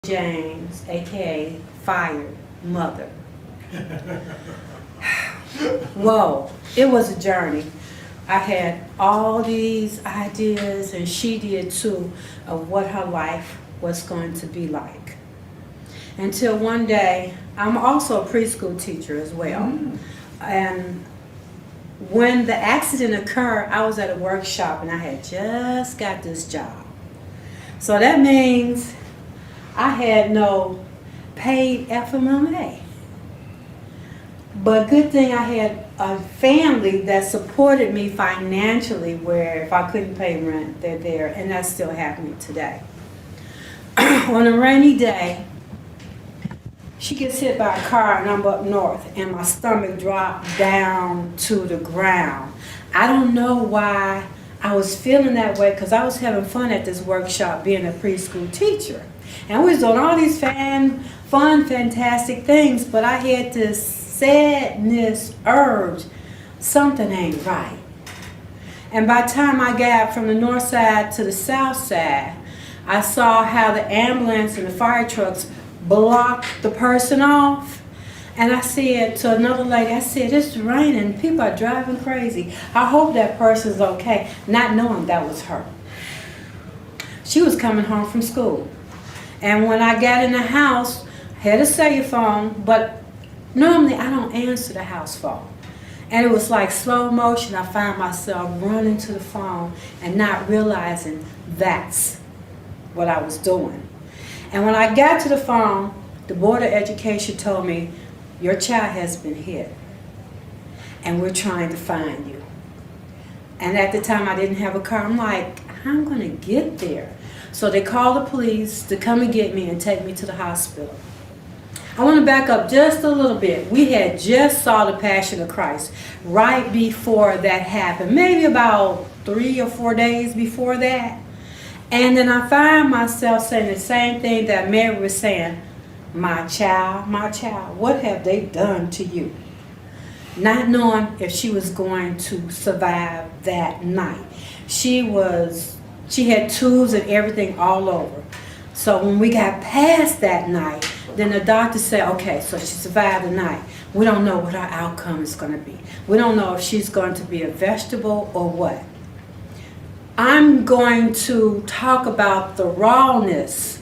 James, aka Fired Mother. Whoa, it was a journey. I had all these ideas, and she did too, of what her life was going to be like. Until one day, I'm also a preschool teacher as well. And when the accident occurred, I was at a workshop and I had just got this job. So that means I had no paid FMLA. But good thing I had a family that supported me financially, where if I couldn't pay rent, they're there, and that's still happening today. On a rainy day, she gets hit by a car and I'm up north, and my stomach dropped down to the ground. I don't know why I was feeling that way, because I was having fun at this workshop being a preschool teacher. And we was doing all these fun, fantastic things, but I had this sadness urge. Something ain't right. And by the time I got from the north side to the south side, I saw how the ambulance and the fire trucks blocked the person off. And I said to another lady, I said, it's raining, people are driving crazy. I hope that person's okay, not knowing that was her. She was coming home from school. And when I got in the house, I had a cellular phone, but normally I don't answer the house phone. And it was like slow motion. I found myself running to the phone and not realizing that's what I was doing. And when I got to the phone, the Board of Education told me, your child has been hit, and we're trying to find you. And at the time I didn't have a car. I'm like, how am I going to get there? So they called the police to come and get me and take me to the hospital. I want to back up just a little bit. We had just saw the Passion of Christ right before that happened, maybe about 3 or 4 days before that. And then I find myself saying the same thing that Mary was saying, my child, what have they done to you? Not knowing if she was going to survive that night. She had tubes and everything all over. So when we got past that night, then the doctor said, okay, so she survived the night. We don't know what her outcome is going to be. We don't know if she's going to be a vegetable or what. I'm going to talk about the rawness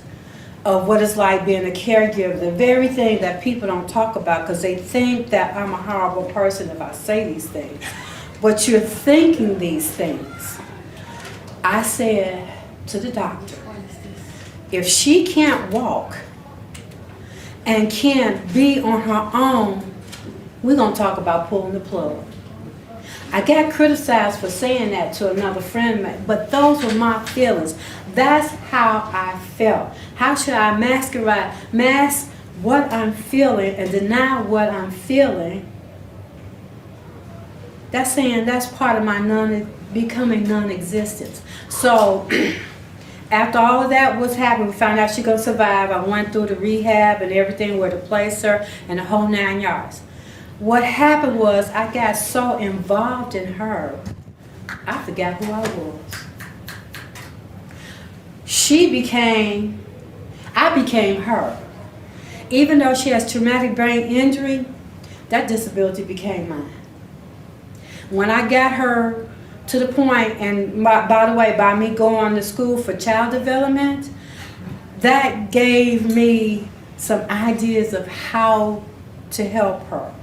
of what it's like being a caregiver, the very thing that people don't talk about, because they think that I'm a horrible person if I say these things. But you're thinking these things. I said to the doctor, if she can't walk and can't be on her own, we're going to talk about pulling the plug. I got criticized for saying that to another friend, but those were my feelings. That's how I felt. How should I mask what I'm feeling and deny what I'm feeling? That's saying that's part of my becoming non-existence. So after all of that was happening, we found out she could survive. I went through the rehab and everything, where to place her and the whole 9 yards. What happened was I got so involved in her, I forgot who I was. I became her. Even though she has traumatic brain injury, that disability became mine. When I got her to the point, and by the way, by me going to school for child development, that gave me some ideas of how to help her.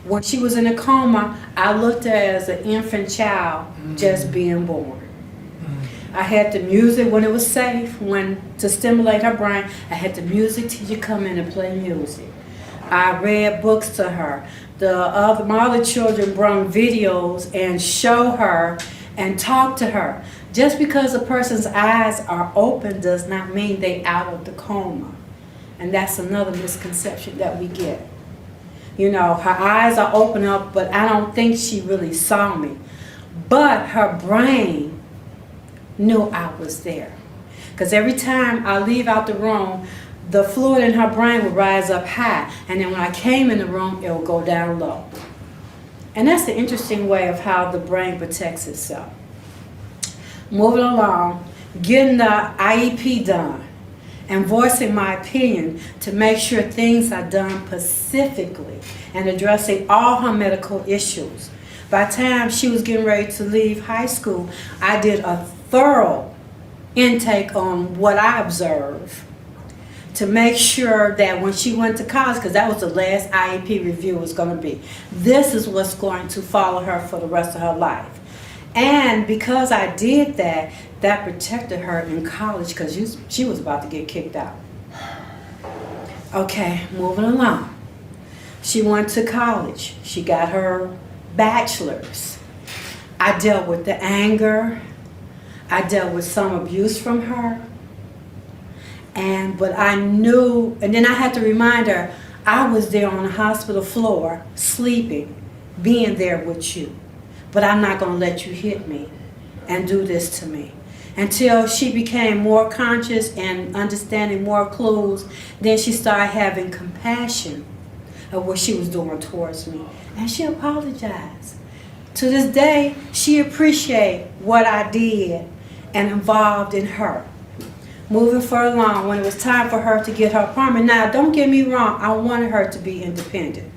When she was in a coma, I looked at her as an infant child just being born. I had the music when it was safe, to stimulate her brain. I had the music teacher come in and play music. I read books to her. My other children brought videos and show her and talk to her. Just because a person's eyes are open does not mean they out of the coma. And that's another misconception that we get. You know, her eyes are open up, but I don't think she really saw me. But her brain knew I was there. Because every time I leave out the room, the fluid in her brain would rise up high. And then when I came in the room, it would go down low. And that's the interesting way of how the brain protects itself. Moving along, getting the IEP done. and voicing my opinion to make sure things are done specifically and addressing all her medical issues. By the time she was getting ready to leave high school, I did a thorough intake on what I observed to make sure that when she went to college, because that was the last IEP review was going to be, this is what's going to follow her for the rest of her life. And because I did that, that protected her in college because she was about to get kicked out. Okay, moving along. She went to college. She got her bachelor's. I dealt with the anger. I dealt with some abuse from her. But I knew, and then I had to remind her, I was there on the hospital floor, sleeping, being there with you. But I'm not going to let you hit me and do this to me. Until she became more conscious and understanding more clues, then she started having compassion of what she was doing towards me. And she apologized. To this day, she appreciates what I did and involved in her. Moving further along, when it was time for her to get her apartment. Now, don't get me wrong, I wanted her to be independent.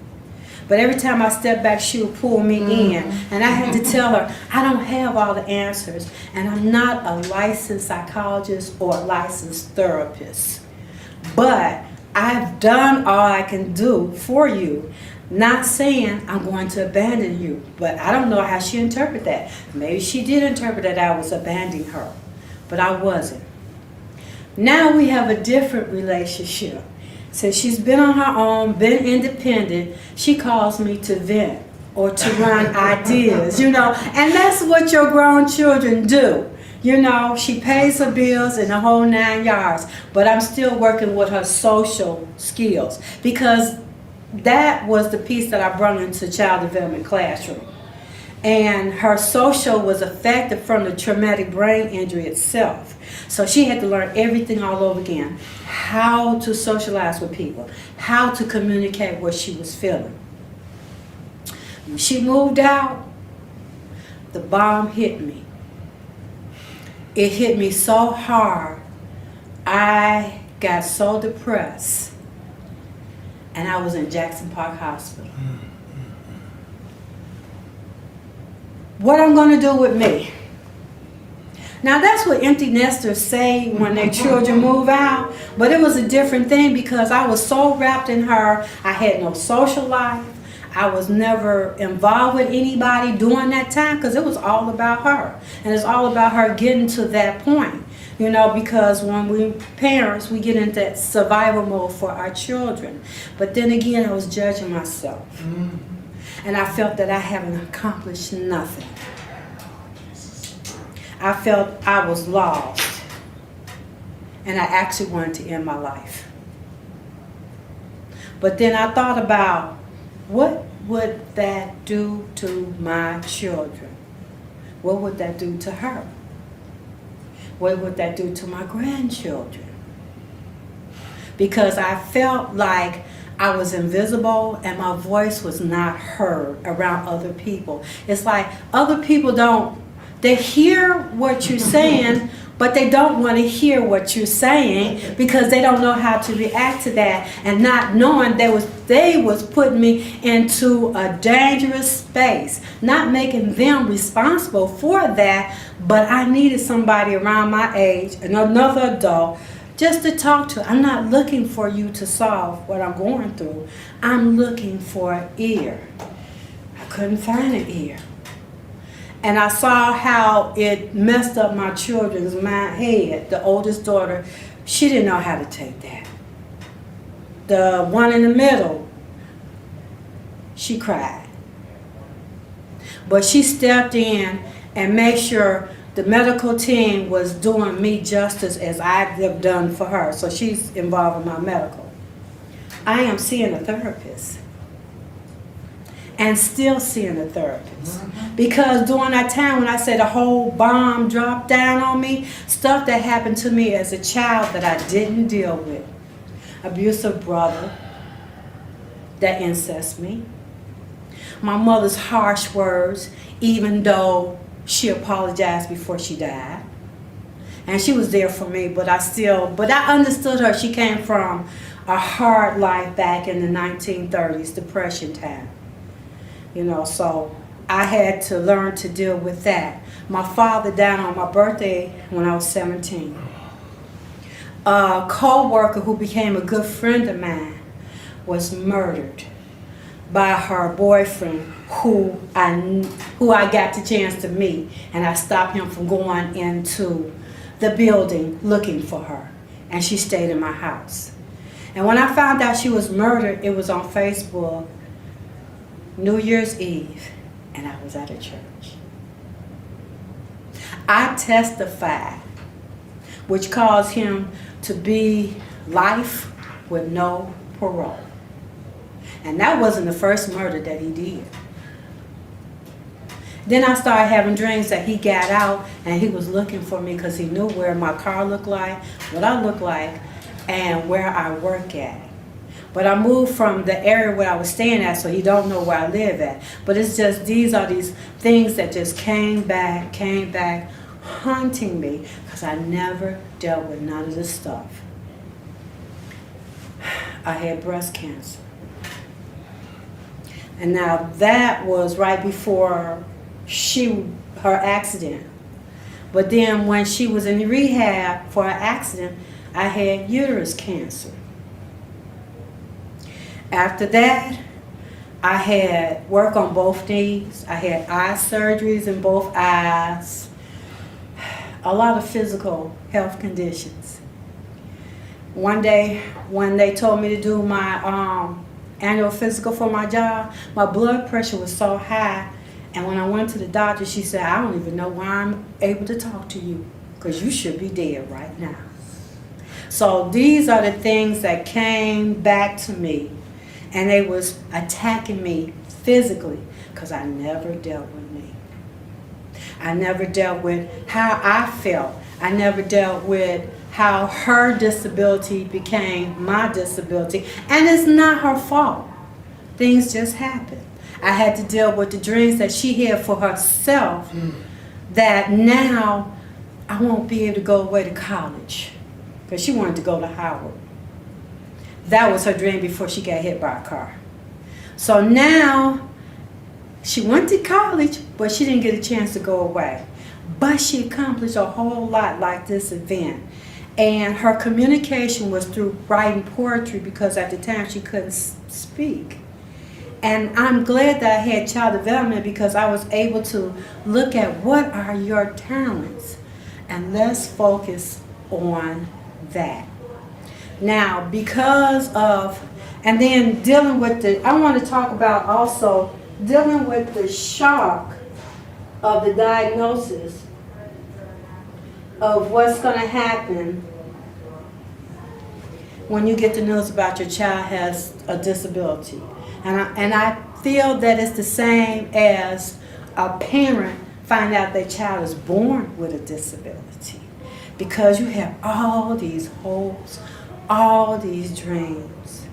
But every time I stepped back, she would pull me in. And I had to tell her, I don't have all the answers. And I'm not a licensed psychologist or a licensed therapist. But I've done all I can do for you. Not saying I'm going to abandon you. But I don't know how she interpreted that. Maybe she did interpret that I was abandoning her. But I wasn't. Now we have a different relationship. Since she's been on her own, been independent, she calls me to vent or to run ideas, and that's what your grown children do. She pays her bills and the whole 9 yards, but I'm still working with her social skills because that was the piece that I brought into child development classroom. And her social was affected from the traumatic brain injury itself. So she had to learn everything all over again. How to socialize with people. How to communicate what she was feeling. When she moved out, the bomb hit me. It hit me so hard. I got so depressed. And I was in Jackson Park Hospital. What I'm going to do with me? Now that's what empty nesters say when their children move out, but it was a different thing because I was so wrapped in her. I had no social life. I was never involved with anybody during that time because it was all about her. And it's all about her getting to that point, because when we parents, we get into that survival mode for our children. But then again, I was judging myself. And I felt that I haven't accomplished nothing. I felt I was lost. And I actually wanted to end my life. But then I thought about, what would that do to my children? What would that do to her? What would that do to my grandchildren? Because I felt like I was invisible and my voice was not heard around other people. It's like other people they hear what you're saying, but they don't want to hear what you're saying because they don't know how to react to that, and not knowing they was putting me into a dangerous space, not making them responsible for that, but I needed somebody around my age, another adult, just to talk to. I'm not looking for you to solve what I'm going through. I'm looking for an ear. I couldn't find an ear. And I saw how it messed up my children's head. The oldest daughter, she didn't know how to take that. The one in the middle, she cried. But she stepped in and made sure the medical team was doing me justice as I have done for her. So she's involved in my medical. I am seeing a therapist. And still seeing a therapist. Because during that time when I said a whole bomb dropped down on me, stuff that happened to me as a child that I didn't deal with. Abusive brother that incest me. My mother's harsh words, even though she apologized before she died. And she was there for me, but I understood her. She came from a hard life back in the 1930s, Depression time. So I had to learn to deal with that. My father died on my birthday when I was 17. A co-worker who became a good friend of mine was murdered by her boyfriend who I got the chance to meet, and I stopped him from going into the building looking for her, and she stayed in my house. And when I found out she was murdered, it was on Facebook, New Year's Eve, and I was at a church. I testified, which caused him to be life with no parole. And that wasn't the first murder that he did. Then I started having dreams that he got out and he was looking for me because he knew where my car looked like, what I looked like, and where I work at. But I moved from the area where I was staying at, so he don't know where I live at. But it's just, these are these things that just came back, haunting me, because I never dealt with none of this stuff. I had breast cancer. And now that was right before her accident. But then when she was in rehab for her accident, I had uterus cancer. After that, I had work on both knees. I had eye surgeries in both eyes. A lot of physical health conditions. One day, when they told me to do my annual physical for my job, my blood pressure was so high, and when I went to the doctor, she said, I don't even know why I'm able to talk to you, because you should be dead right now. So these are the things that came back to me, and they was attacking me physically, because I never dealt with me. I never dealt with how I felt. I never dealt with how her disability became my disability. And it's not her fault. Things just happen. I had to deal with the dreams that she had for herself, that now I won't be able to go away to college, because she wanted to go to Howard. That was her dream before she got hit by a car. So now she went to college, but she didn't get a chance to go away. But she accomplished a whole lot like this event. And her communication was through writing poetry, because at the time she couldn't speak. And I'm glad that I had child development, because I was able to look at what are your talents, and let's focus on that. Now, because of, and then dealing with I want to talk about also dealing with the shock of the diagnosis of what's going to happen when you get the news about your child has a disability. And I feel that it's the same as a parent find out their child is born with a disability, because you have all these hopes, all these dreams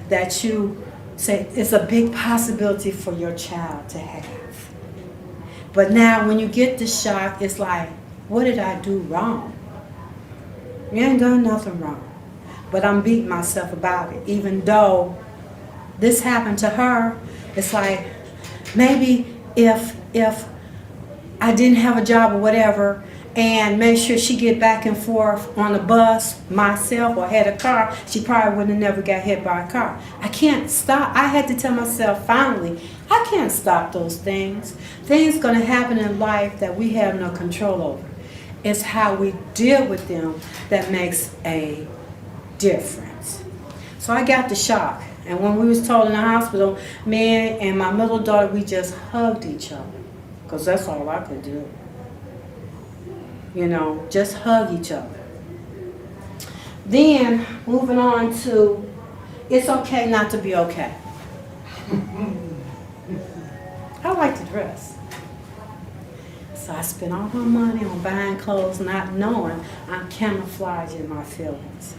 that you say it's a big possibility for your child to have. But now when you get the shock, it's like, what did I do wrong? You ain't done nothing wrong. But I'm beating myself about it. Even though this happened to her, it's like, maybe if I didn't have a job or whatever, and make sure she get back and forth on the bus myself, or had a car, she probably would have never got hit by a car. I can't stop. I had to tell myself finally, I can't stop those things. Things going to happen in life that we have no control over. It's how we deal with them that makes a difference. So I got the shock. And when we was told in the hospital, me and my middle daughter, we just hugged each other, because that's all I could do. You know, just hug each other. Then, moving on to, it's okay not to be okay. I like to dress. So I spend all my money on buying clothes, not knowing I'm camouflaging my feelings.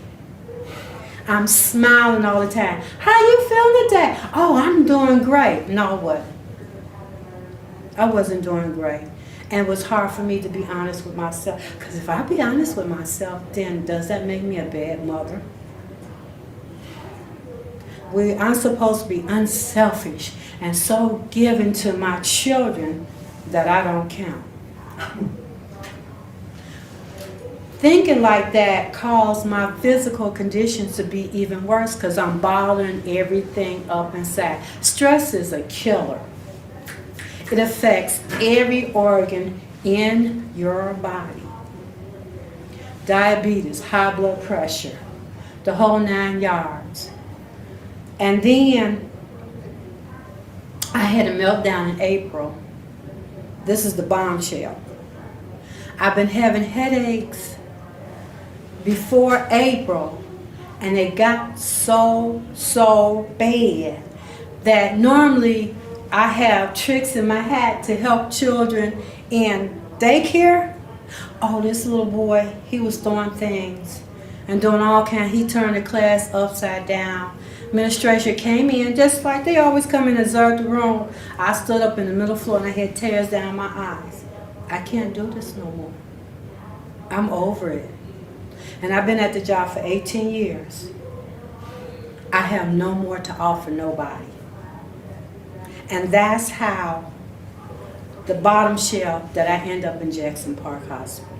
I'm smiling all the time. How you feeling today? Oh, I'm doing great. No, what? I wasn't doing great. And it was hard for me to be honest with myself. Because if I be honest with myself, then does that make me a bad mother? I'm supposed to be unselfish and so given to my children that I don't count. Thinking like that caused my physical conditions to be even worse because I'm bottling everything up inside. Stress is a killer. It affects every organ in your body. Diabetes, high blood pressure, the whole 9 yards. And then I had a meltdown in April. This is the bombshell. I've been having headaches before April, and they got so bad that normally I have tricks in my hat to help children in daycare. Oh, this little boy, he was throwing things and doing all kinds. He turned the class upside down. Administration came in, just like they always come in and observe the room. I stood up in the middle floor and I had tears down my eyes. I can't do this no more. I'm over it. And I've been at the job for 18 years. I have no more to offer nobody. And that's how the bottom shelf that I end up in Jackson Park Hospital.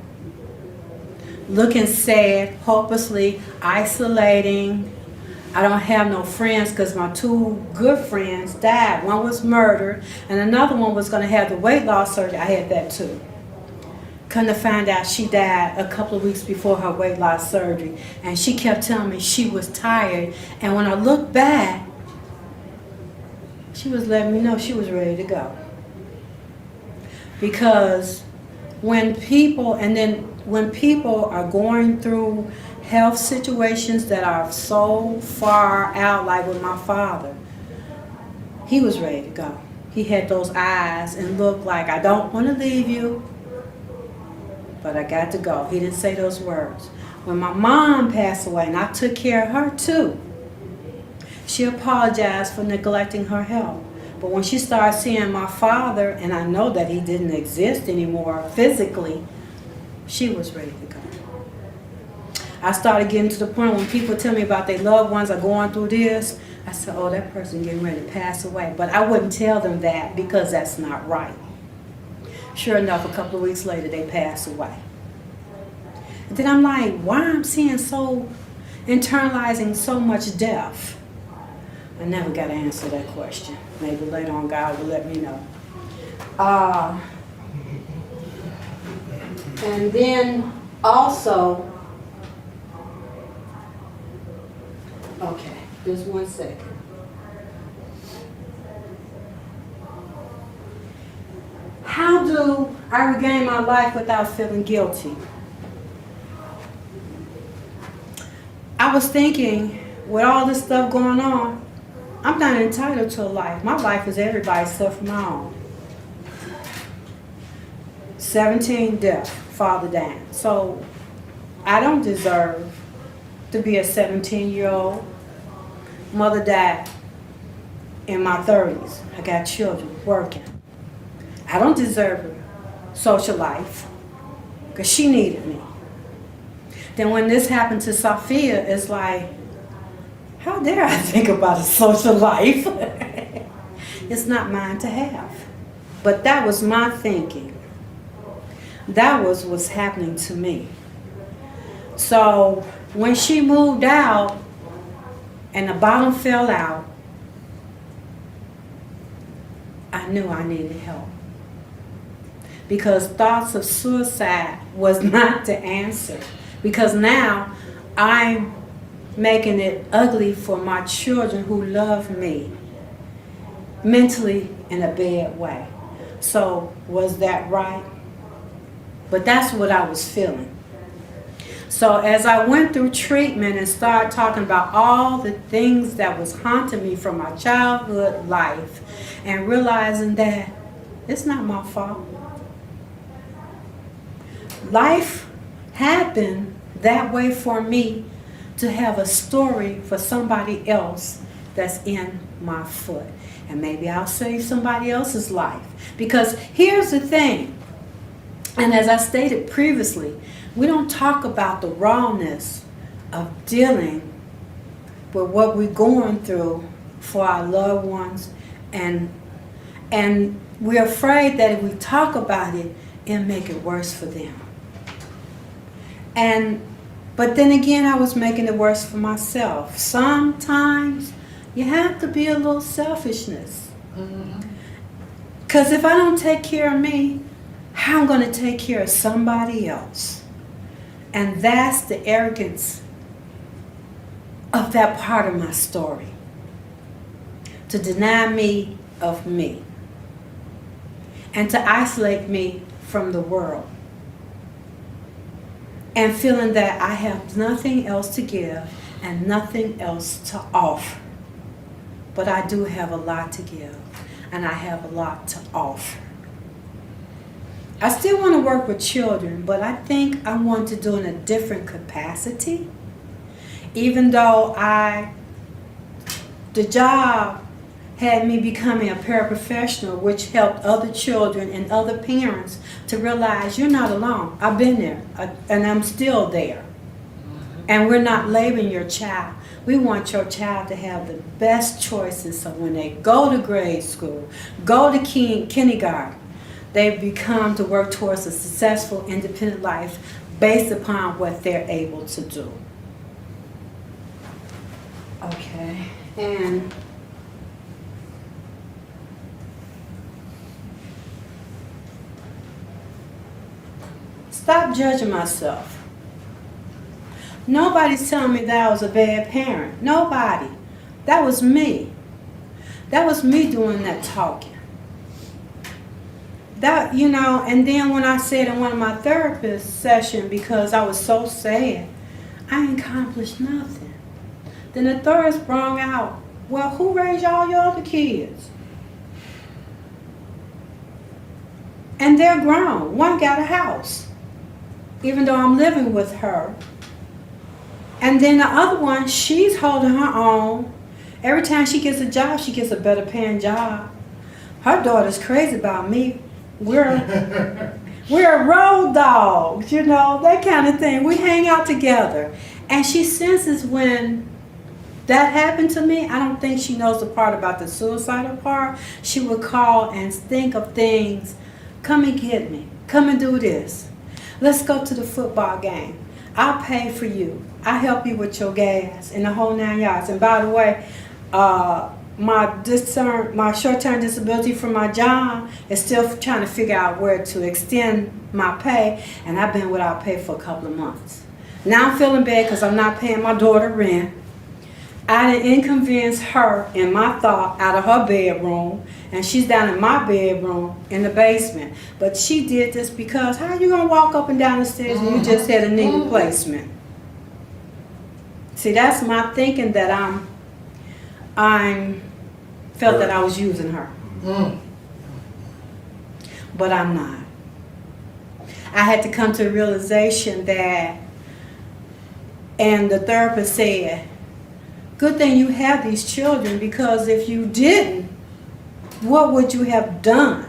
Looking sad, hopelessly isolating. I don't have no friends because my 2 good friends died. One was murdered and another one was going to have the weight loss surgery. I had that too. Come to find out she died a couple of weeks before her weight loss surgery. And she kept telling me she was tired. And when I looked back, she was letting me know she was ready to go. Because when people are going through health situations that are so far out, like with my father, he was ready to go. He had those eyes and looked like, I don't want to leave you, but I got to go. He didn't say those words. When my mom passed away, and I took care of her too, she apologized for neglecting her health. But when she started seeing my father, and I know that he didn't exist anymore physically, she was ready to go. I started getting to the point when people tell me about their loved ones are going through this, I said, oh, that person getting ready to pass away. But I wouldn't tell them that because that's not right. Sure enough, a couple of weeks later, they passed away. And then I'm like, why am I seeing internalizing so much death? I never got to answer that question. Maybe later on God will let me know. And then also, okay, just 1 second. How do I regain my life without feeling guilty? I was thinking, with all this stuff going on, I'm not entitled to a life. My life is everybody's except for my own. 17 death, father dying. So I don't deserve to be a 17-year-old. Mother died in my 30s. I got children working. I don't deserve a social life because she needed me. Then when this happened to Sophia, it's like, how dare I think about a social life? It's not mine to have. But that was my thinking. That was what's happening to me. So when she moved out and the bottom fell out, I knew I needed help. Because thoughts of suicide was not the answer. Because now I'm making it ugly for my children who love me mentally in a bad way. So was that right? But that's what I was feeling. So as I went through treatment and started talking about all the things that was haunting me from my childhood life and realizing that it's not my fault. Life happened that way for me to have a story for somebody else that's in my foot. And maybe I'll save somebody else's life. Because here's the thing. And as I stated previously, we don't talk about the rawness of dealing with what we're going through for our loved ones, and we're afraid that if we talk about it, it'll make it worse for them. But then again, I was making it worse for myself. Sometimes you have to be a little selfishness. Because if I don't take care of me, how am I going to take care of somebody else? And that's the arrogance of that part of my story. To deny me of me. And to isolate me from the world. And feeling that I have nothing else to give and nothing else to offer. But I do have a lot to give, and I have a lot to offer. I still want to work with children, but I think I want to do it in a different capacity. Even though the job had me becoming a paraprofessional, which helped other children and other parents to realize you're not alone. I've been there, and I'm still there. And we're not labeling your child. We want your child to have the best choices, so when they go to grade school, go to kindergarten, they become to work towards a successful, independent life based upon what they're able to do. Okay, and stop judging myself. Nobody's telling me that I was a bad parent. Nobody. That was me. That was me doing that talking. That, and then when I said in one of my therapist sessions, because I was so sad, I accomplished nothing. Then the therapist brought out, well, who raised all your other kids? And they're grown. One got a house, even though I'm living with her. And then the other one, she's holding her own. Every time she gets a job, she gets a better paying job. Her daughter's crazy about me. We're road dogs, that kind of thing. We hang out together. And she senses when that happened to me. I don't think she knows the part about the suicidal part. She would call and think of things. Come and get me. Come and do this. Let's go to the football game. I'll pay for you. I'll help you with your gas and the whole 9 yards. And by the way, my short-term disability from my job is still trying to figure out where to extend my pay, and I've been without pay for a couple of months. Now I'm feeling bad because I'm not paying my daughter rent. I didn't inconvenience her in my thought out of her bedroom, and she's down in my bedroom in the basement. But she did this because how you gonna walk up and down the stairs and you just had a knee replacement? See, that's my thinking that I felt that I was using her. But I'm not. I had to come to a realization that, and the therapist said, good thing you have these children, because if you didn't, what would you have done?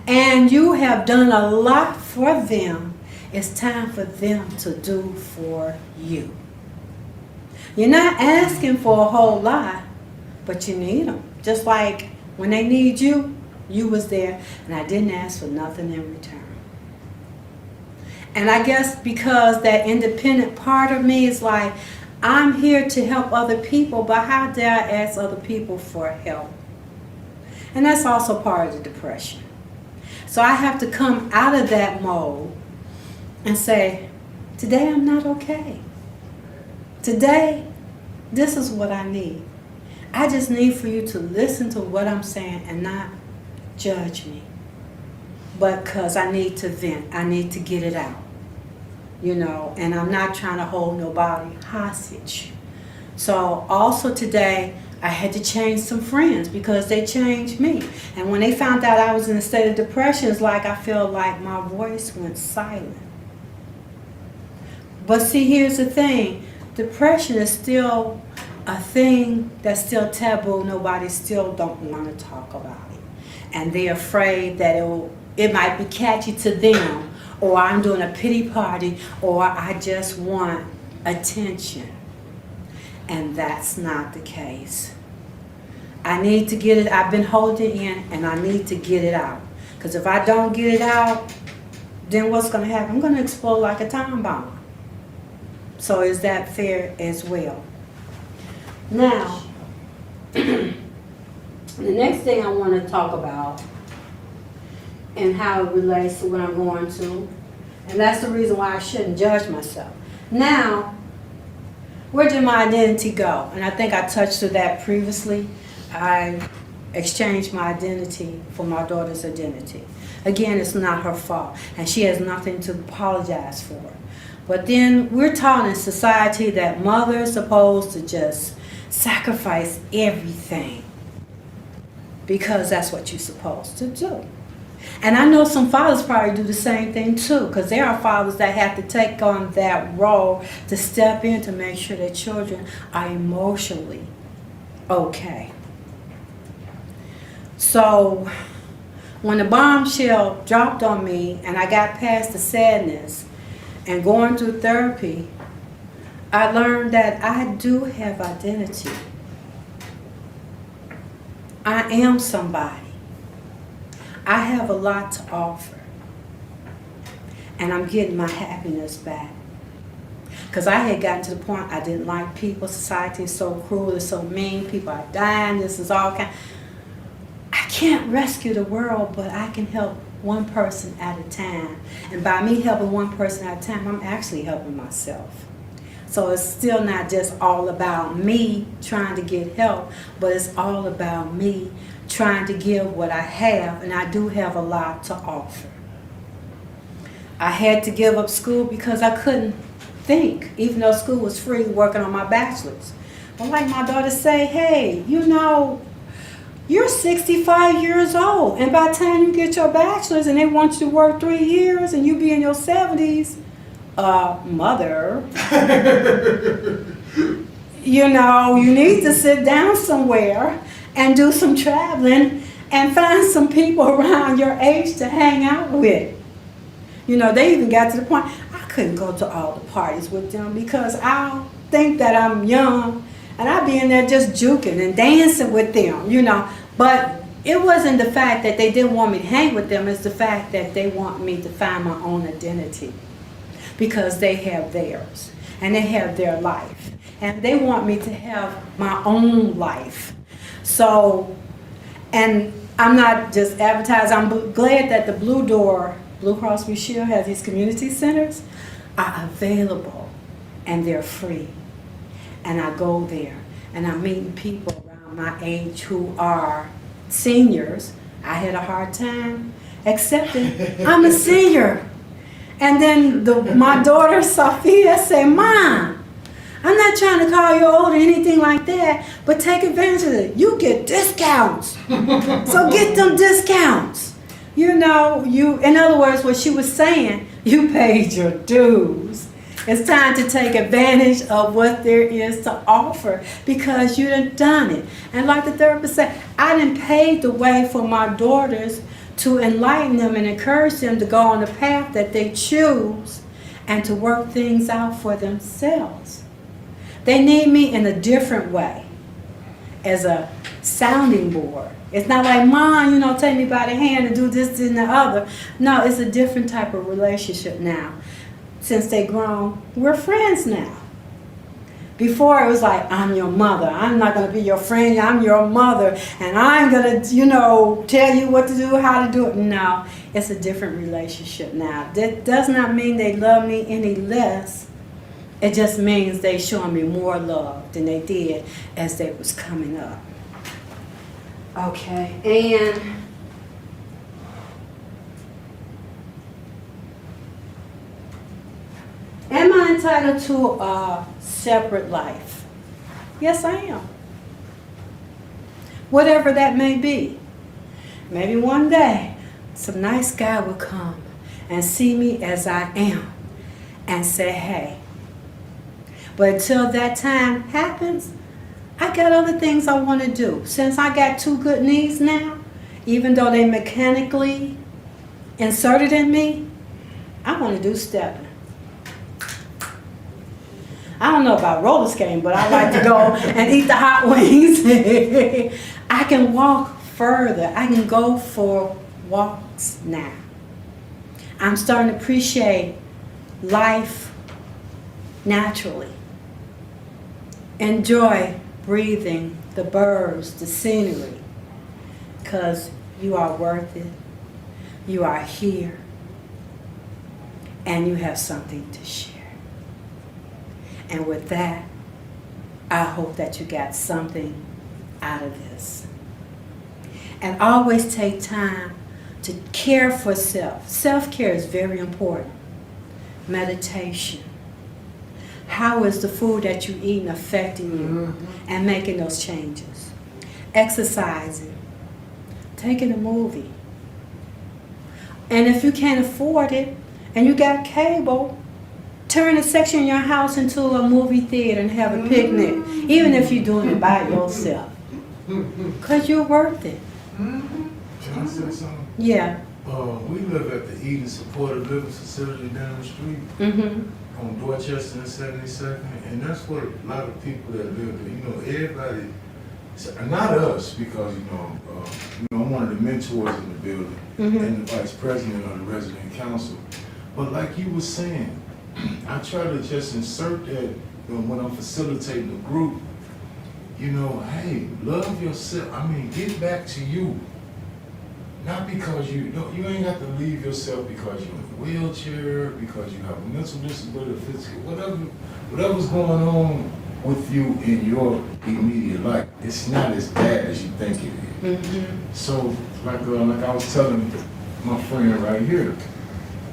And you have done a lot for them. It's time for them to do for you. You're not asking for a whole lot, but you need them. Just like when they need you, you was there, and I didn't ask for nothing in return. And I guess because that independent part of me is like, I'm here to help other people, but how dare I ask other people for help? And that's also part of the depression. So I have to come out of that mode and say, today I'm not okay. Today, this is what I need. I just need for you to listen to what I'm saying and not judge me. But because I need to vent, I need to get it out. And I'm not trying to hold nobody hostage. So also today, I had to change some friends because they changed me. And when they found out I was in a state of depression, it's like I felt like my voice went silent. But see, here's the thing. Depression is still a thing that's still taboo. Nobody still don't want to talk about it. And they're afraid that it might be catchy to them, or I'm doing a pity party, or I just want attention. And that's not the case. I need to get it, I've been holding it in, and I need to get it out. Because if I don't get it out, then what's going to happen? I'm going to explode like a time bomb. So is that fair as well? Now, the next thing I want to talk about and how it relates to what I'm going to, and that's the reason why I shouldn't judge myself. Now, where did my identity go? And I think I touched on that previously. I exchanged my identity for my daughter's identity. Again, it's not her fault, and she has nothing to apologize for. But then we're taught in society that mothers are supposed to just sacrifice everything because that's what you're supposed to do. And I know some fathers probably do the same thing too, because there are fathers that have to take on that role to step in to make sure that children are emotionally okay. So when the bombshell dropped on me and I got past the sadness and going through therapy, I learned that I do have identity. I am somebody. I have a lot to offer. And I'm getting my happiness back. Because I had gotten to the point I didn't like people. Society is so cruel, it's so mean. People are dying, this is all kind. I can't rescue the world, but I can help one person at a time. And by me helping one person at a time, I'm actually helping myself. So it's still not just all about me trying to get help, but it's all about me trying to give what I have, and I do have a lot to offer. I had to give up school because I couldn't think, even though school was free, working on my bachelor's. But like my daughter say, hey, you know, you're 65 years old, and by the time you get your bachelor's and they want you to work 3 years and you be in your 70s, mother, you know, you need to sit down somewhere and do some traveling and find some people around your age to hang out with. You know, they even got to the point, I couldn't go to all the parties with them because I'll think that I'm young and I'll be in there just juking and dancing with them, you know. But it wasn't the fact that they didn't want me to hang with them, it's the fact that they want me to find my own identity. Because they have theirs, and they have their life. And they want me to have my own life. So, and I'm not just advertising, I'm glad that the Blue Cross Blue Shield has these community centers are available, and they're free. And I go there, and I'm meeting people around my age who are seniors. I had a hard time accepting I'm a senior. And then my daughter, Sophia, said, Mom, I'm not trying to call you old or anything like that, but take advantage of it. You get discounts. So get them discounts. You know, in other words, what she was saying, you paid your dues. It's time to take advantage of what there is to offer because you done it. And like the therapist said, I done paved the way for my daughters to enlighten them and encourage them to go on the path that they choose and to work things out for themselves. They need me in a different way, as a sounding board. It's not like, Mom, you know, take me by the hand and do this and the other. No, it's a different type of relationship now. Since they grown, we're friends now. Before it was like, I'm your mother. I'm not going to be your friend. I'm your mother. And I'm going to, you know, tell you what to do, how to do it. No, it's a different relationship now. That does not mean they love me any less. It just means they showing me more love than they did as they was coming up. Okay, and am I entitled to a separate life? Yes, I am. Whatever that may be. Maybe one day some nice guy will come and see me as I am and say, hey. But until that time happens, I got other things I want to do. Since I got 2 good knees now, even though they mechanically inserted in me, I want to do stepping. I don't know about roller skating, but I like to go and eat the hot wings. I can walk further. I can go for walks now. I'm starting to appreciate life naturally. Enjoy breathing the birds, the scenery, because you are worth it. You are here, and you have something to share. And with that, I hope that you got something out of this. And always take time to care for self. Self-care is very important. Meditation. How is the food that you're eating affecting you and making those changes? Exercising. Taking a movie. And if you can't afford it and you got cable, turn a section in your house into a movie theater and have a picnic, even if you're doing it by yourself. Because you're worth it. Can I say something? Yeah. We live at the Eden Supported Living Facility down the street on Dorchester and 72nd, and that's what a lot of people that live there, you know, everybody, not us, because, I'm one of the mentors in the building and the vice president of the resident council. But like you were saying, I try to just insert that when I'm facilitating a group, hey, love yourself. I mean, get back to you. Not because you ain't got to leave yourself because you're in a wheelchair, because you have a mental disability, physical, whatever's going on with you in your immediate life. It's not as bad as you think it is. So, like I was telling my friend right here,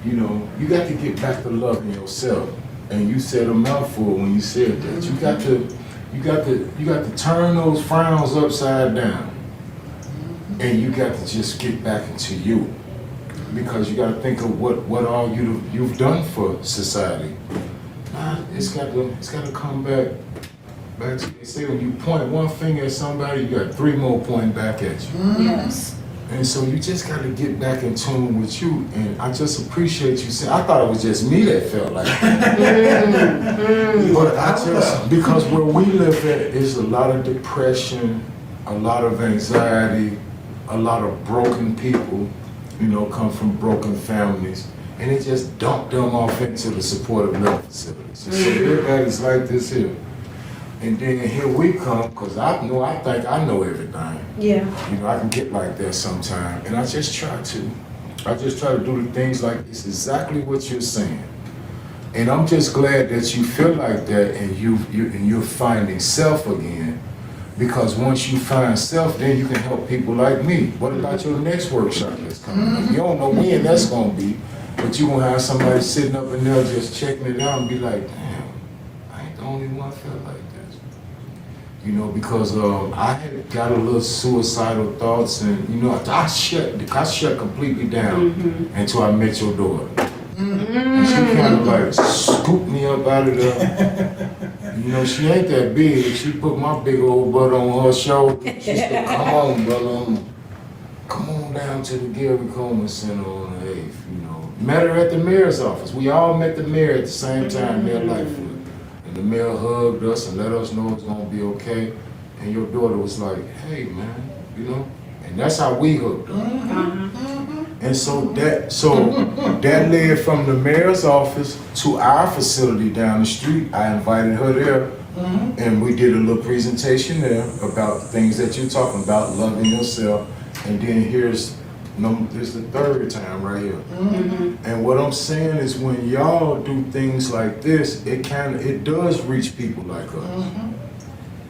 you got to get back to loving yourself. And you said a mouthful when you said that. You got to turn those frowns upside down. And you got to just get back into you, because you got to think of what all you've done for society. It's got to come back to, they say when you point one finger at somebody, you got 3 more pointing back at you. Yes. And so you just got to get back in tune with you. And I just appreciate you saying. I thought it was just me that felt like that. But because where we live at is a lot of depression, a lot of anxiety, a lot of broken people, come from broken families, and it just dumped them off into the supportive living facilities. So everybody's like this here. And then here we come, because I think I know everything. Yeah. I can get like that sometimes, and I just try to do the things like it's exactly what you're saying. And I'm just glad that you feel like that, and you're finding self again. Because once you find self, then you can help people like me. What about your next workshop that's coming up? You don't know when that's going to be, but you're going to have somebody sitting up in there just checking it out and be like, damn, I ain't the only one that felt like this. Because I had got a little suicidal thoughts, and, I shut completely down until I met your daughter. And she kind of like scooped me up out of there. She ain't that big. She put my big old butt on her shoulder. She said, come on, brother. Come on down to the Gary Coleman Center on the 8th, Met her at the mayor's office. We all met the mayor at the same time, Mayor Lightfoot. And the mayor hugged us and let us know it's going to be okay. And your daughter was like, hey, man, And that's how we hooked up. And so that led from the mayor's office to our facility down the street. I invited her there, and we did a little presentation there about things that you're talking about, loving yourself. And then here's the third time right here. And what I'm saying is, when y'all do things like this, it does reach people like us.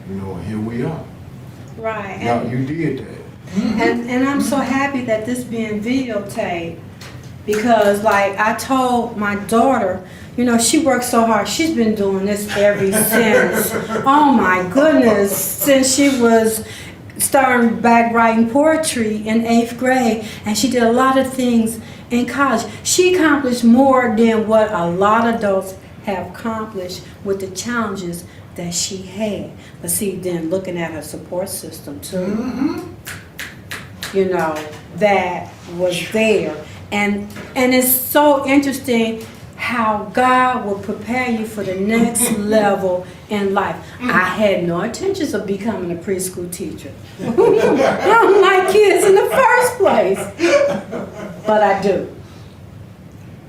And here we are. Right. Now you did that. And I'm so happy that this being videotaped, because like I told my daughter, she works so hard. She's been doing this ever since, oh my goodness, since she was starting back writing poetry in 8th grade, and she did a lot of things in college. She accomplished more than what a lot of adults have accomplished with the challenges that she had. But see, then looking at her support system too. That was there. And it's so interesting how God will prepare you for the next level in life. I had no intentions of becoming a preschool teacher. I don't like kids in the first place. But I do.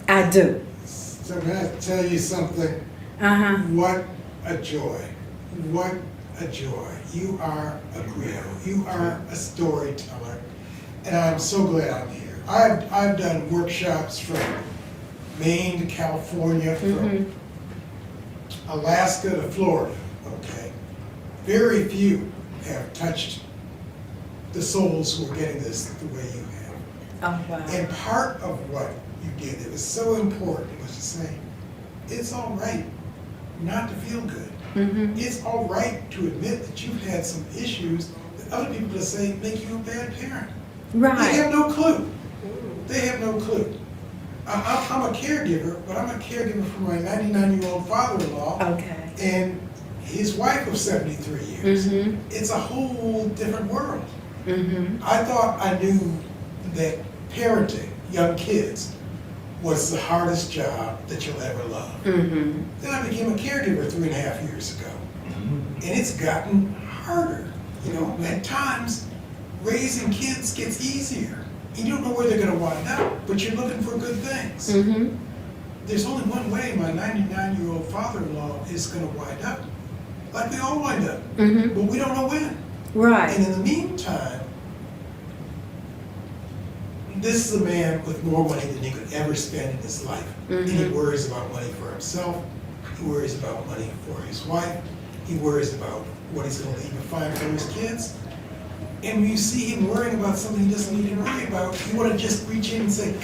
I do. So can I tell you something? Uh-huh. What a joy. What a joy. You are a griot. You are a storyteller. And I'm so glad I'm here. I've done workshops from Maine to California, from Alaska to Florida, okay? Very few have touched the souls who are getting this the way you have. Oh, wow. And part of what you did that was so important was to say, it's all right not to feel good. It's all right to admit that you've had some issues that other people just say make you a bad parent. Right. They have no clue. They have no clue. I'm a caregiver, but I'm a caregiver for my 99-year-old father-in-law Okay. and his wife of 73 years. It's a whole different world. I thought I knew that parenting young kids was the hardest job that you'll ever love. Then I became a caregiver 3.5 years ago. And it's gotten harder. You know, at times, raising kids gets easier. You don't know where they're going to wind up, but you're looking for good things. There's only one way my 99-year-old father-in-law is going to wind up. Like we all wind up. But we don't know when. Right. And in the meantime, this is a man with more money than he could ever spend in his life. And he worries about money for himself. He worries about money for his wife. He worries about what he's going to leave behind for his kids. And when you see him worrying about something he doesn't need to worry about, you want to just reach in and say,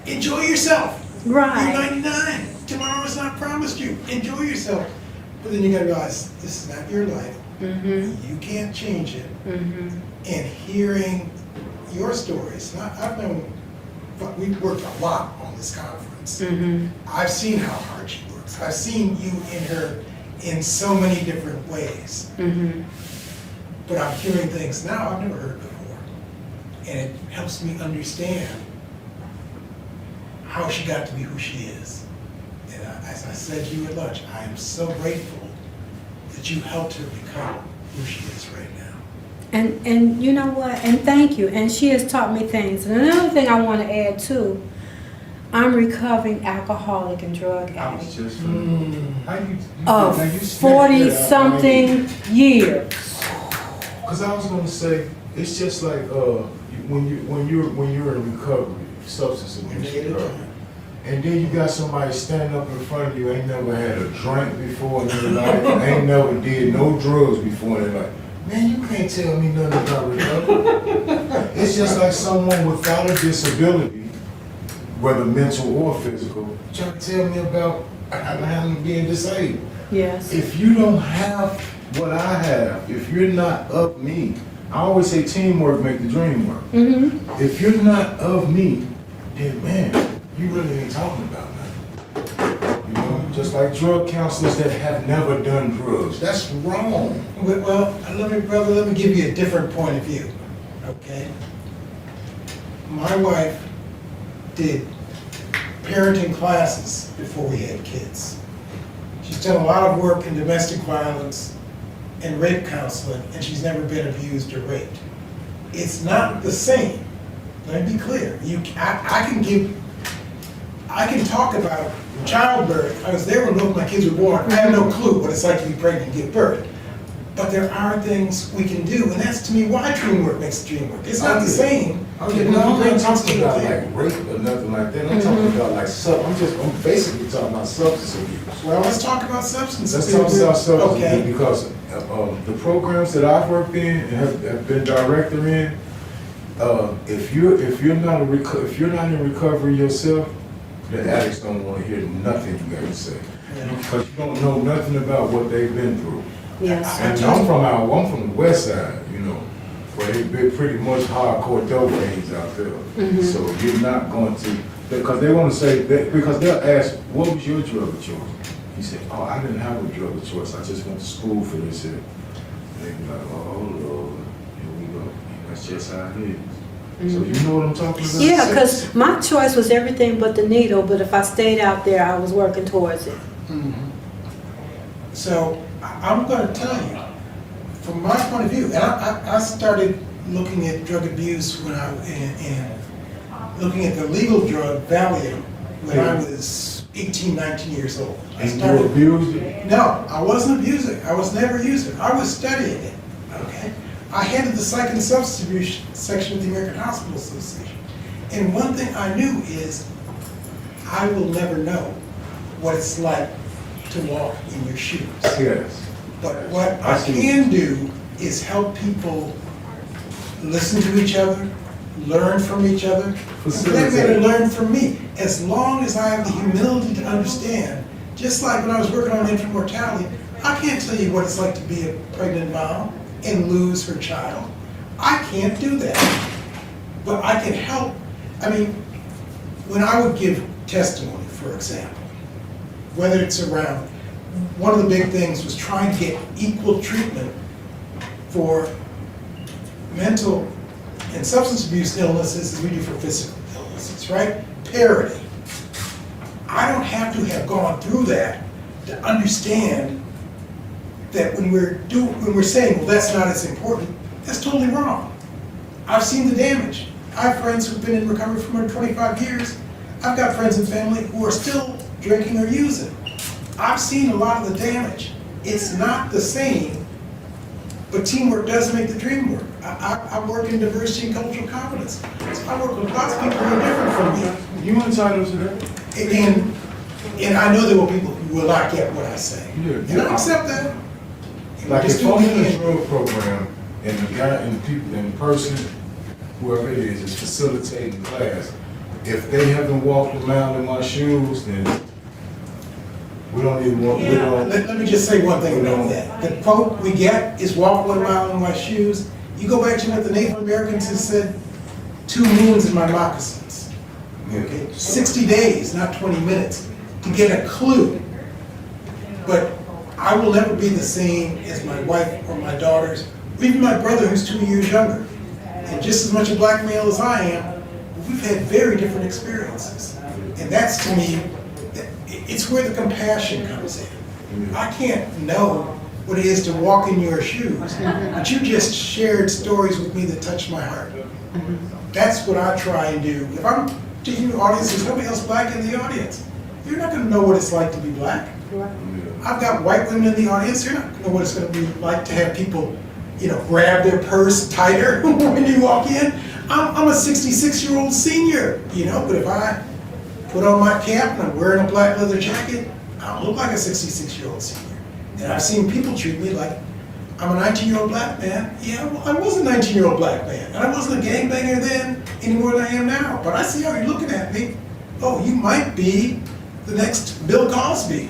enjoy yourself. Right. You're 99. Tomorrow is not promised you. Enjoy yourself. But then you got to realize, this is not your life. You can't change it. And hearing your stories, I've known, we've worked a lot on this conference. I've seen how hard she works. I've seen you in her in so many different ways. But I'm hearing things now I've never heard before. And it helps me understand how she got to be who she is. And as I said to you at lunch, I am so grateful that you helped her become who she is right now. And you know what? And thank you. And she has taught me things. And another thing I want to add too, I'm recovering alcoholic and drug I was addict just how you of now you snatched that out. 40-something years. Because I was gonna say, it's just like when you're in recovery, substance abuse recovery, and then you got somebody standing up in front of you, ain't never had a drink before in their life, ain't never did no drugs before in their life. Man, you can't tell me nothing about recovery. It's just like someone without a disability, whether mental or physical, trying to tell me about how being disabled. Yes. If you don't have what I have, if you're not of me, I always say teamwork make the dream work. If you're not of me, then man, you really ain't talking about nothing. You know, just like drug counselors that have never done drugs. That's wrong. Well, let me give you a different point of view, okay? My wife did parenting classes before we had kids. She's done a lot of work in domestic violence and rape counseling, and she's never been abused or raped. It's not the same. Let me be clear. I can talk about childbirth. I was there when both my kids were born. I have no clue what it's like to be pregnant and give birth. But there are things we can do, and that's to me why dream work makes dream work. It's not the same. I'm not talking about like rape or nothing like that. I'm talking about like I'm basically talking about substance abuse. Well, let's talk about substance Let's abuse. talk about substance Okay. abuse because the programs that I've worked in and have been director in, if you're not in recovery yourself, the addicts don't want to hear nothing you got to say because you don't know nothing about what they've been through. Yes. And I'm from the west side, you know, where they've been pretty much hardcore dope fiends out there. So you're not going to, because they want to say that, because they'll ask, what was your drug of choice? You say, oh, I didn't have a drug of choice. I just went to school for this. And they be like, oh Lord, here we go. That's just how it is. So you know what I'm talking about? Yeah, because my choice was everything but the needle, but if I stayed out there, I was working towards it. So I'm going to tell you, from my point of view, and I started looking at drug abuse when and looking at the legal drug Valium when I was 18, 19 years old. And you abused it? No, I wasn't abusing. I was never using. I was studying it. Okay, I headed the psych and substance abuse section of the American Hospital Association, and one thing I knew is I will never know what it's like to walk in your shoes. Yes. But what I can do is help people listen to each other, learn from each other, and for that matter, learn from me. As long as I have the humility to understand, just like when I was working on infant mortality, I can't tell you what it's like to be a pregnant mom and lose her child. I can't do that. But I can help. I mean, when I would give testimony, for example, whether it's around, one of the big things was trying to get equal treatment for mental and substance abuse illnesses as we do for physical illnesses, right? Parity. I don't have to have gone through that to understand that when we're saying, well, that's not as important, that's totally wrong. I've seen the damage. I have friends who've been in recovery for more than 25 years. I've got friends and family who are still drinking or using. I've seen a lot of the damage. It's not the same, but teamwork does make the dream work. I work in diversity and cultural competence. So I work with lots of people who are different from me. You entitled to that? And I know there will people who will not get what I say. Yeah. And I accept that. And Like just if I'm in a do drug program and the guy and the people and the person, whoever it is facilitating the class, if they haven't walked a mile in my shoes, then we don't even walk. Yeah. Let me just say one thing about that. The quote we get is walk 1 mile in my shoes. You go back to what the Native Americans have said, 2 moons in my moccasins. Okay? 60 days, not 20 minutes, to get a clue. But I will never be the same as my wife or my daughters, or even my brother who's 2 years younger. And just as much a black male as I am, we've had very different experiences. And that's, to me, it's where the compassion comes in. I can't know what it is to walk in your shoes, but you just shared stories with me that touched my heart. That's what I try and do. If I'm teaching the audience, there's nobody else black in the audience. You're not going to know what it's like to be black. I've got white women in the audience. You're not going to know what it's going to be like to have people, grab their purse tighter when you walk in. I'm a 66-year-old senior, but if I put on my cap and I'm wearing a black leather jacket, I don't look like a 66-year-old senior. And I've seen people treat me like I'm a 19-year-old black man. Yeah, well, I was a 19-year-old black man. And I wasn't a gangbanger then any more than I am now. But I see how you're looking at me. Oh, you might be the next Bill Cosby.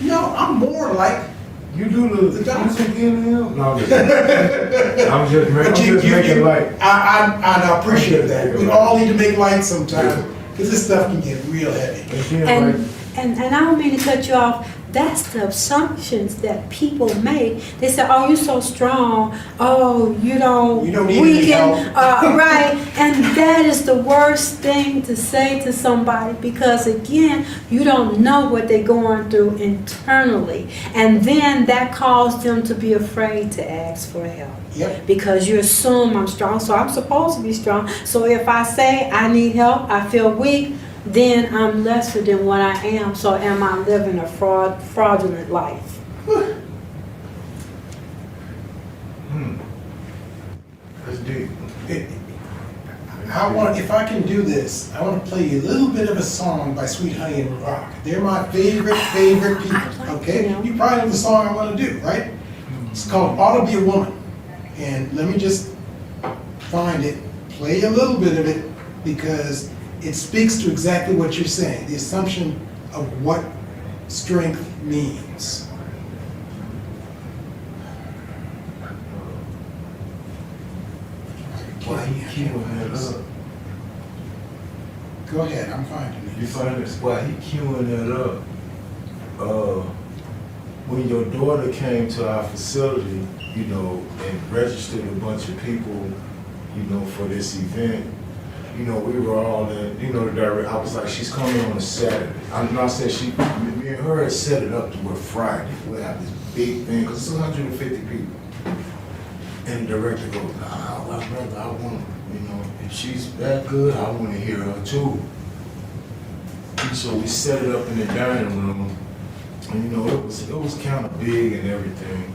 No, I'm more like You do the dance again, him? No, I'm just making light. I appreciate that. We all need to make light sometimes, because this stuff can get real heavy. And I don't mean to cut you off. That's the assumptions that people make. They say, "Oh, you're so strong. Oh, you don't need any help." Right? And that is the worst thing to say to somebody, because again, you don't know what they're going through internally, and then that caused them to be afraid to ask for help. Yep. Because you assume I'm strong, so I'm supposed to be strong. So if I say I need help, I feel weak, then I'm lesser than what I am. So am I living a fraudulent life? That's deep. If I can do this, I want to play you a little bit of a song by Sweet Honey and Rock. They're my favorite people, okay? You probably know the song I want to do, right? It's called Ought to Be a Woman. And let me just find it, play a little bit of it, because it speaks to exactly what you're saying, the assumption of what strength means. Why he queuing that up? Go ahead, I'm finding it. You find this? Why he queuing that up? When your daughter came to our facility, and registered a bunch of people you know, for this event. You know, we were all in, you know, the director, I was like, she's coming on a Saturday. I said me and her had set it up to where Friday, we'll have this big thing, because it's 150 people. And the director goes, nah, well, brother, I want, you know, if she's that good, I want to hear her too. And so we set it up in the dining room, and you know, it was kind of big and everything,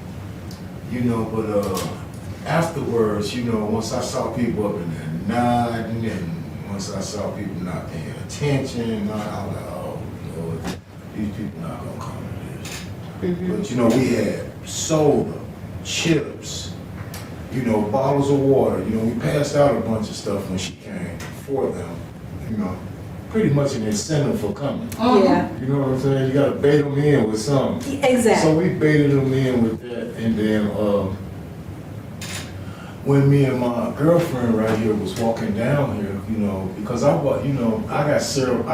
you know, but afterwards, you know, once I saw people up in there nodding, and once I saw people not paying attention, I was like, oh Lord, these people not gonna come to this. But you know, we had soda, chips, you know, bottles of water. You know, we passed out a bunch of stuff when she came for them, you know, pretty much an incentive for coming. Yeah. You know what I'm saying? You gotta bait them in with something. Exactly. So we baited them in with that, and then when me and my girlfriend right here was walking down here, you know, because I got cervical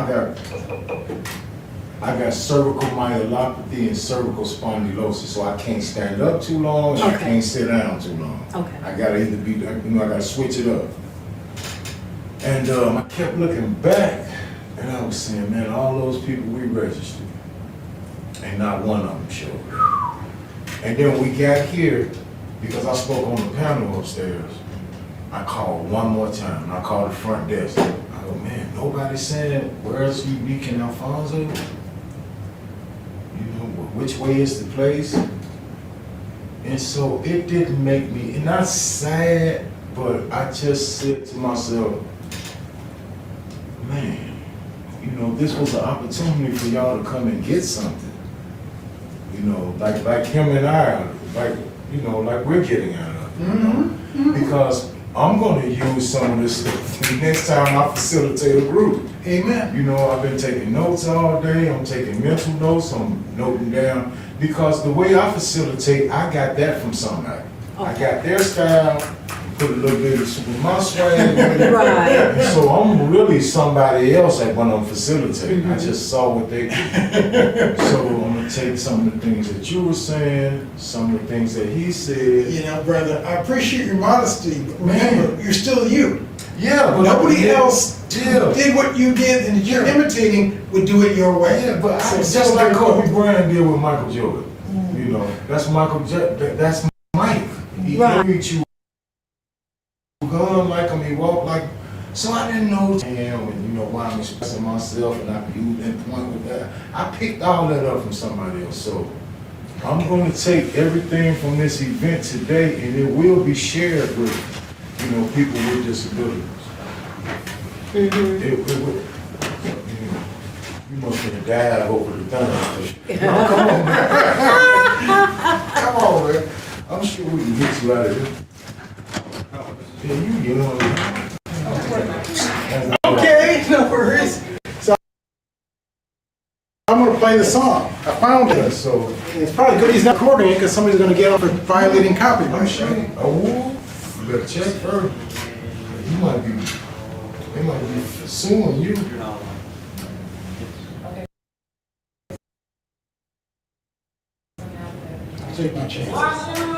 myelopathy and cervical spondylosis, so I can't stand up too long, and I can't sit down too long. Okay. I gotta either be, you know, I gotta switch it up. And I kept looking back, and I was saying, man, all those people we registered, and not one of them showed. And then when we got here, because I spoke on the panel upstairs, I called one more time. I called the front desk. I go, man, nobody's saying, where's Unique and Alfonso? You know, which way is the place? And so it didn't make me, and not sad, but I just said to myself, man, you know, this was an opportunity for y'all to come and get something. You know, like him and I, like, you know, like we're getting out of it, you know? Because I'm going to use some of this stuff the next time I facilitate a group. Amen. You know, I've been taking notes all day. I'm taking mental notes. I'm noting down. Because the way I facilitate, I got that from somebody. I got their style, put a little bit of super my swag. Right. And so I'm really somebody else when I'm facilitating. I just saw what they did. So I'm going to take some of the things that you were saying, some of the things that he said. You know, brother, I appreciate your modesty, but remember, you're still you. Yeah, but Nobody else did what you did, and you're imitating would do it your way. Yeah, but So just like Kobe Bryant did with Michael Jordan. You know, that's that's Mike. He carried you gun like him, he walked like. So I didn't know him, and you know why I'm expressing myself, and I used that point with that. I picked all that up from somebody else. So I'm going to take everything from this event today, and it will be shared with, you know, people with disabilities. It will. You must have died over the thing. Come on, man. Come on, man. I'm sure we can get you out of here. Yeah, you know. Okay, no worries. So I'm gonna play the song. I found Yeah, it. so It's probably good he's not recording it because somebody's gonna get him for violating copyright. you better check first. They might be suing you. Take my chance.